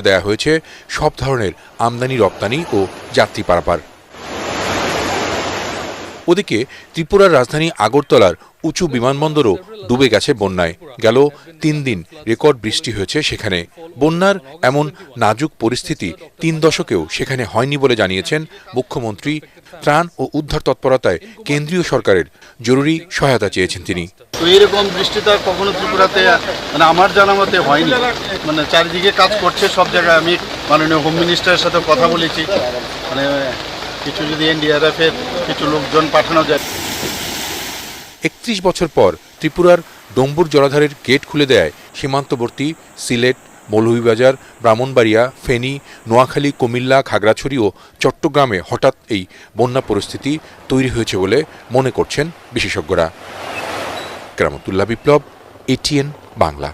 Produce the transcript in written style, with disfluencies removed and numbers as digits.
দেয়া হয়েছে সব ধরনের আমদানি রপ্তানি ও যাত্রী পারাপার। ওদিকে ত্রিপুরার রাজধানী আগরতলার উঁচু বিমানবন্দরও ডুবে গেছে বন্যায়। গেল ৩ দিন রেকর্ড বৃষ্টি হয়েছে সেখানে। বন্যার এমন নাজুক পরিস্থিতি ৩ দশকেও সেখানে হয়নি বলে জানিয়েছেন মুখ্যমন্ত্রী। ত্রাণ ও উদ্ধার তৎপরতায় কেন্দ্রীয় সরকারের জরুরি সহায়তা চেয়েছেন তিনি। তো এরকম বৃষ্টি তো কখনো ত্রিপুরাতে আমার জানা মতে হয়নি। চারিদিকে কাজ করছে সব জায়গায়। আমি মাননীয় হোম মিনিস্টারের সাথে কথা বলেছি, কিছু যদি এনডিআরএফের কিছু লোকজন পাঠানো যায়। ৩১ বছর পর ত্রিপুরার ডম্বুর জলাধারের গেট খুলে দেয় সীমান্তবর্তী সিলেট, মৌলভীবাজার, ব্রাহ্মণবাড়িয়া, ফেনী, নোয়াখালী, কুমিল্লা, খাগড়াছড়ি ও চট্টগ্রামে হঠাৎ এই বন্যা পরিস্থিতি তৈরি হয়েছে বলে মনে করছেন বিশেষজ্ঞরা। কেরামতুল্লাহ বিপ্লব, এটিএন বাংলা।